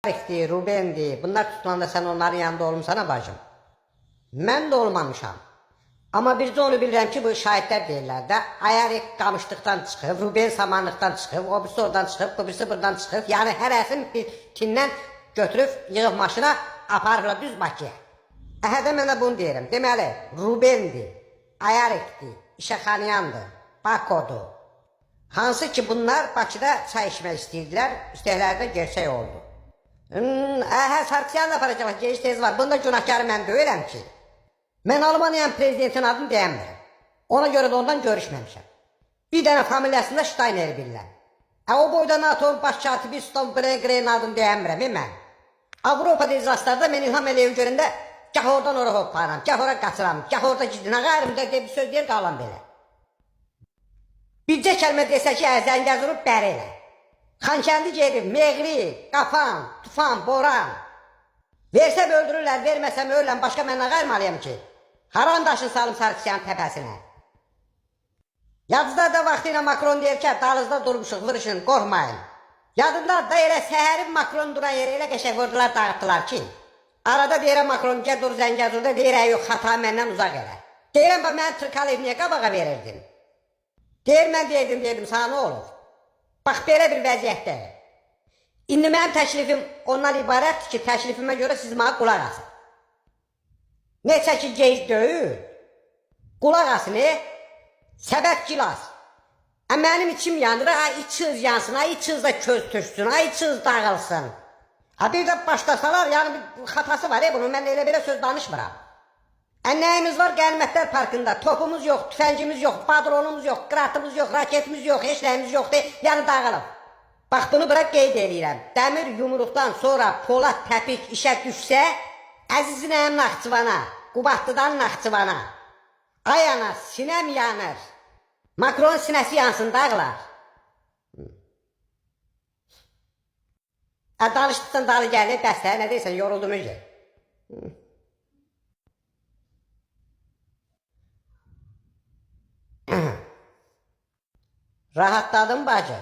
Ayarik'di, Ruben'di. Bunlar tutulan da sen onların yanında olmuşsana bacım. Mən də olmamışam. Amma bircə onu bilirəm ki, bu şahidlər deyirlər də, Ayarik qamışlıqdan çıxıb, Ruben samanlıqdan çıxıb, o birisi oradan çıxıb, bu birisi buradan çıxıb. Yəni hərəsini bir tindən götürüb, yığıb maşına, aparırlar düz Bakıya. Əhədə mənə bunu deyirəm. Deməli, Ruben'di, Ayarik'di, İşəxaniyandı, Bako'du. Hansı ki bunlar Bakıda çay içmək istəyirdilər, istəklərdə gerçək oldu. Sarkisyan da aparacaq, geniş tezi var. Bunda günahkarı mən deyirəm ki. Mən Almaniyanın prezidentin adını deyəmirəm. Ona görə də ondan görüşməmişəm. Bir dənə familiyasında Steiner bilirəm. O boyda NATO'nun baş katibi Stoltenberg'in adını deyəmirəm mən. Avropada iclaslarda mən İlham Əliyev görəndə gah oradan oraya hopparam, gah oraya qaçıram, gah orada gidinə qayrımda bir söz deyir qalan belə. Bircə kəlmə desə ki, Zəngəzuru bəri elə. Xankəndi gedir, Meğri, Qafan, Tufan, Boran. Versəm öldürürlər, verməsəm ölürəm, başqa mən nə qayırmalıyam ki? Haran daşını salım Sarkisyanın təpəsinə. Yadınızda da vaxtı ilə Makron deyir ki, dalızda durmuşuq, vırışın, qorxmayın. Yadınızda da elə səhərin Makron duran yeri elə qəşək vurdular, dağıttılar ki. Arada deyirəm Makron, gəl dur Zəngəzurda, deyirəm yox, xata məndən uzaq elə. Deyirəm, mən Türkaliyev niyə qabağa verirdin? Deyir, mən deyirdim, sana nə olur? Bax, belə bir vəziyyətdə. İndi mənim təklifim ondan ibarətdir ki, təklifimə görə siz mənə qulaq asın. Neçə ki, geyik döyür, qulaq asın, səbəb gilas. Mənim içim yanır, içiniz yansın, içiniz də köz töksün, içiniz dağılsın. Bir də başlasalar, yəni bir xatası var, bunun mən elə belə söz danışmıram. Nəyimiz var Qənimətlər Parkında, topumuz yox, tüfəngimiz yox, padronumuz yox, qıratımız yox, raketimiz yox, heç nəyimiz yoxdur, yəni dağılıb. Bax, bunu bıraq qeyd edirəm. Dəmir yumruqdan sonra Polad təpik işə düşsə, əzizinəm Naxçıvana, Qubadlıdan Naxçıvana. Ay ana, sinəm yanır. Makron sinəsi yansın, dağlar. Danışdıqsan dalı gəlir, bəstə, nə deyirsən, yoruldum öncə. Rahatladın bacı.